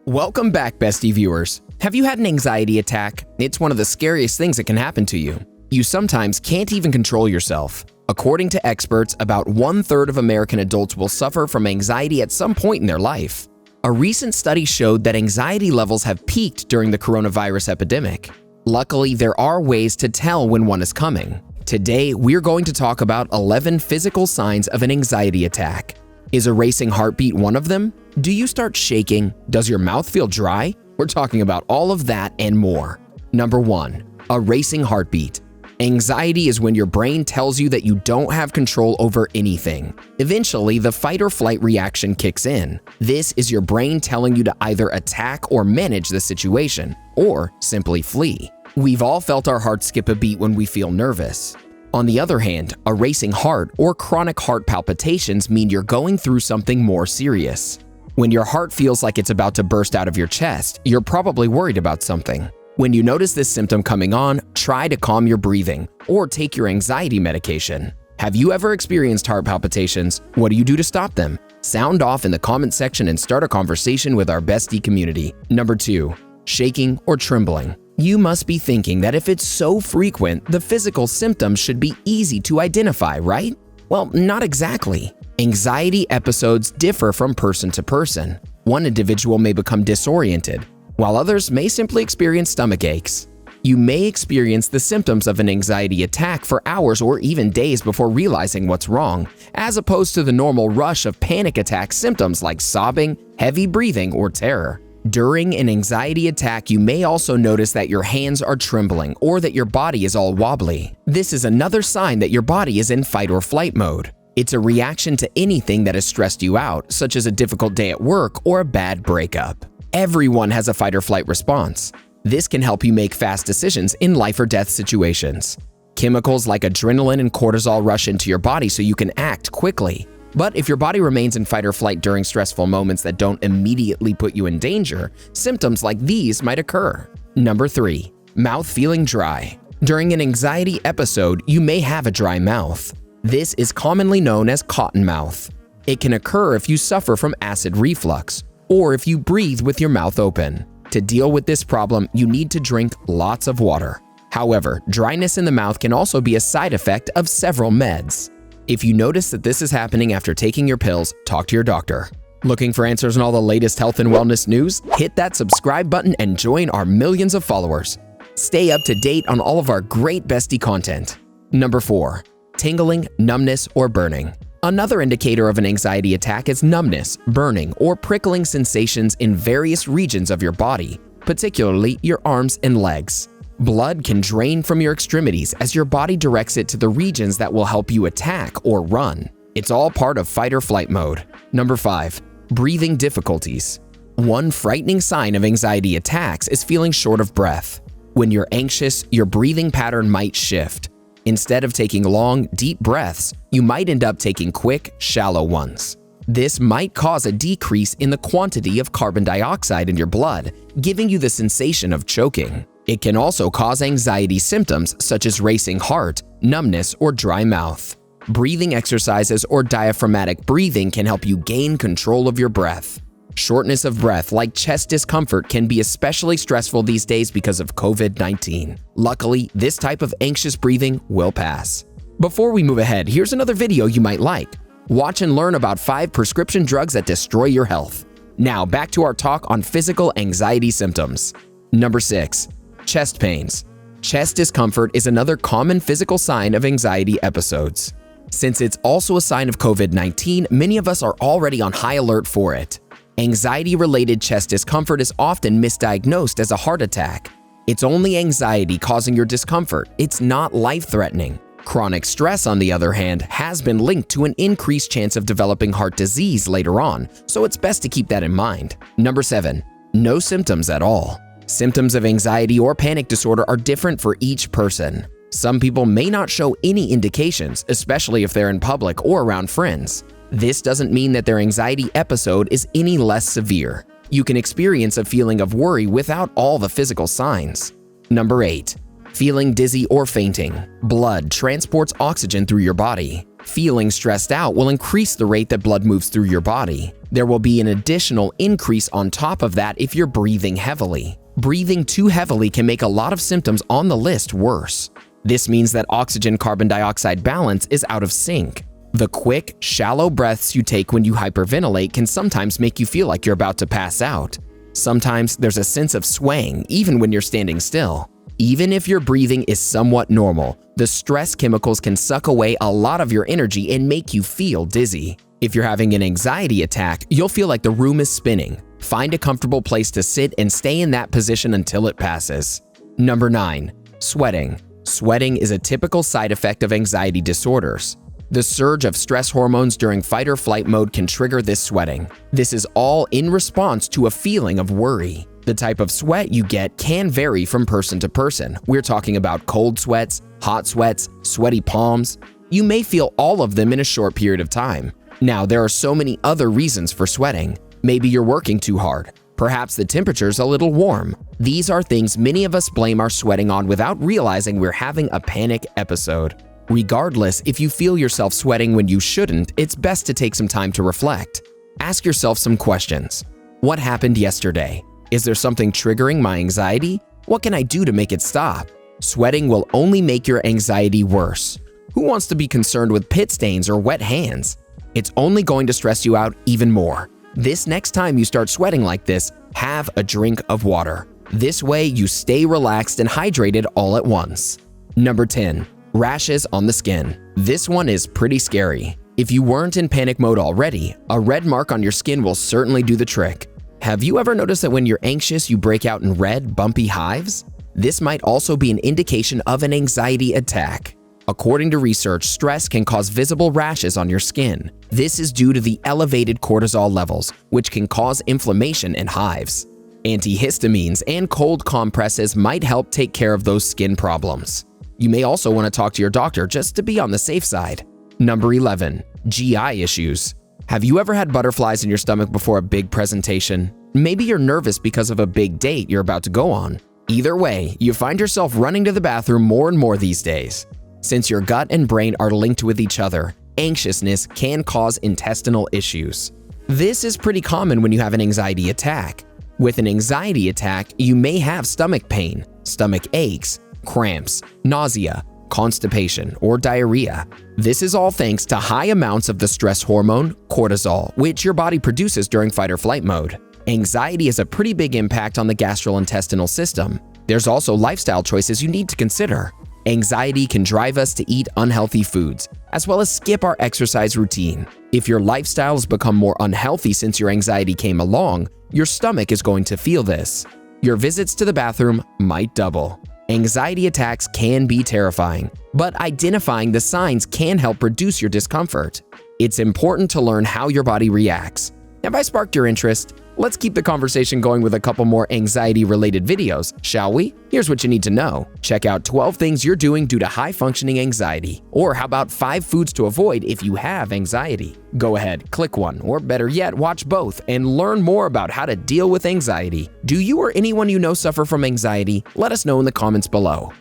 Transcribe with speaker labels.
Speaker 1: Welcome back, Bestie viewers. Have you had an anxiety attack? It's one of the scariest things that can happen to you. You sometimes can't even control yourself. According to experts, about 1/3 of American adults will suffer from anxiety at some point in their life. A recent study showed that anxiety levels have peaked during the coronavirus epidemic. Luckily, there are ways to tell when one is coming. Today, we're going to talk about 11 physical signs of an anxiety attack. Is a racing heartbeat one of them? Do you start shaking? Does your mouth feel dry? We're talking about all of that and more. Number 1. A racing heartbeat. Anxiety is when your brain tells you that you don't have control over anything. Eventually, the fight or flight reaction kicks in. This is your brain telling you to either attack or manage the situation, or simply flee. We've all felt our heart skip a beat when we feel nervous. On the other hand, a racing heart or chronic heart palpitations mean you're going through something more serious. When your heart feels like it's about to burst out of your chest, you're probably worried about something. When you notice this symptom coming on, try to calm your breathing or take your anxiety medication. Have you ever experienced heart palpitations? What do you do to stop them? Sound off in the comment section and start a conversation with our Bestie community. Number 2. Shaking or trembling. You must be thinking that if it's so frequent, the physical symptoms should be easy to identify, right? Well, not exactly. Anxiety episodes differ from person to person. One individual may become disoriented, while others may simply experience stomach aches. You may experience the symptoms of an anxiety attack for hours or even days before realizing what's wrong, as opposed to the normal rush of panic attack symptoms like sobbing, heavy breathing, or terror. During an anxiety attack, you may also notice that your hands are trembling or that your body is all wobbly. This is another sign that your body is in fight or flight mode. It's a reaction to anything that has stressed you out, such as a difficult day at work or a bad breakup. Everyone has a fight or flight response. This can help you make fast decisions in life or death situations. Chemicals like adrenaline and cortisol rush into your body so you can act quickly. But if your body remains in fight or flight during stressful moments that don't immediately put you in danger, symptoms like these might occur. Number 3. Mouth feeling dry. During an anxiety episode, you may have a dry mouth. This is commonly known as cotton mouth. It can occur if you suffer from acid reflux, or if you breathe with your mouth open. To deal with this problem, you need to drink lots of water. However, dryness in the mouth can also be a side effect of several meds. If you notice that this is happening after taking your pills, talk to your doctor. Looking for answers on all the latest health and wellness news? Hit that subscribe button and join our millions of followers. Stay up to date on all of our great Bestie content. Number 4. Tingling, numbness, or burning. Another indicator of an anxiety attack is numbness, burning, or prickling sensations in various regions of your body, particularly your arms and legs. Blood can drain from your extremities as your body directs it to the regions that will help you attack or run. It's all part of fight or flight mode. Number 5. Breathing difficulties. One frightening sign of anxiety attacks is feeling short of breath. When you're anxious, your breathing pattern might shift. Instead of taking long, deep breaths, you might end up taking quick, shallow ones. This might cause a decrease in the quantity of carbon dioxide in your blood, giving you the sensation of choking. It can also cause anxiety symptoms such as racing heart, numbness, or dry mouth. Breathing exercises or diaphragmatic breathing can help you gain control of your breath. Shortness of breath, like chest discomfort, can be especially stressful these days because of COVID-19. Luckily, this type of anxious breathing will pass. Before we move ahead, here's another video you might like. Watch and learn about 5 prescription drugs that destroy your health. Now, back to our talk on physical anxiety symptoms. Number 6. Chest pains. Chest discomfort is another common physical sign of anxiety episodes. Since it's also a sign of COVID-19, many of us are already on high alert for it. Anxiety-related chest discomfort is often misdiagnosed as a heart attack. It's only anxiety causing your discomfort. It's not life-threatening. Chronic stress, on the other hand, has been linked to an increased chance of developing heart disease later on, so it's best to keep that in mind. Number 7. No symptoms at all. Symptoms of anxiety or panic disorder are different for each person. Some people may not show any indications, especially if they're in public or around friends. This doesn't mean that their anxiety episode is any less severe. You can experience a feeling of worry without all the physical signs. Number 8. Feeling dizzy or fainting. Blood transports oxygen through your body. Feeling stressed out will increase the rate that blood moves through your body. There will be an additional increase on top of that if you're breathing heavily. Breathing too heavily can make a lot of symptoms on the list worse. This means that oxygen-carbon dioxide balance is out of sync. The quick, shallow breaths you take when you hyperventilate can sometimes make you feel like you're about to pass out. Sometimes there's a sense of swaying even when you're standing still. Even if your breathing is somewhat normal, the stress chemicals can suck away a lot of your energy and make you feel dizzy. If you're having an anxiety attack, you'll feel like the room is spinning. Find a comfortable place to sit and stay in that position until it passes. Number 9. Sweating. Sweating is a typical side effect of anxiety disorders. The surge of stress hormones during fight or flight mode can trigger this sweating. This is all in response to a feeling of worry. The type of sweat you get can vary from person to person. We're talking about cold sweats, hot sweats, sweaty palms. You may feel all of them in a short period of time. Now, there are so many other reasons for sweating. Maybe you're working too hard. Perhaps the temperature's a little warm. These are things many of us blame our sweating on without realizing we're having a panic episode. Regardless, if you feel yourself sweating when you shouldn't, it's best to take some time to reflect. Ask yourself some questions. What happened yesterday? Is there something triggering my anxiety? What can I do to make it stop? Sweating will only make your anxiety worse. Who wants to be concerned with pit stains or wet hands? It's only going to stress you out even more. This next time you start sweating like this, have a drink of water. This way you stay relaxed and hydrated all at once. Number 10. Rashes on the skin. This one is pretty scary. If you weren't in panic mode already, a red mark on your skin will certainly do the trick. Have you ever noticed that when you're anxious, you break out in red, bumpy hives? This might also be an indication of an anxiety attack. According to research, stress can cause visible rashes on your skin. This is due to the elevated cortisol levels, which can cause inflammation and hives. Antihistamines and cold compresses might help take care of those skin problems. You may also want to talk to your doctor just to be on the safe side. Number 11. GI issues. Have you ever had butterflies in your stomach before a big presentation? Maybe you're nervous because of a big date you're about to go on. Either way, you find yourself running to the bathroom more and more these days. Since your gut and brain are linked with each other, anxiousness can cause intestinal issues. This is pretty common when you have an anxiety attack. With an anxiety attack, you may have stomach pain, stomach aches, cramps, nausea, constipation, or diarrhea. This is all thanks to high amounts of the stress hormone, cortisol, which your body produces during fight or flight mode. Anxiety has a pretty big impact on the gastrointestinal system. There's also lifestyle choices you need to consider. Anxiety can drive us to eat unhealthy foods, as well as skip our exercise routine. If your lifestyle has become more unhealthy since your anxiety came along, your stomach is going to feel this. Your visits to the bathroom might double. Anxiety attacks can be terrifying, but identifying the signs can help reduce your discomfort. It's important to learn how your body reacts. Have I sparked your interest? Let's keep the conversation going with a couple more anxiety-related videos, shall we? Here's what you need to know. Check out 12 things you're doing due to high-functioning anxiety. Or how about 5 foods to avoid if you have anxiety? Go ahead, click one, or better yet, watch both and learn more about how to deal with anxiety. Do you or anyone you know suffer from anxiety? Let us know in the comments below.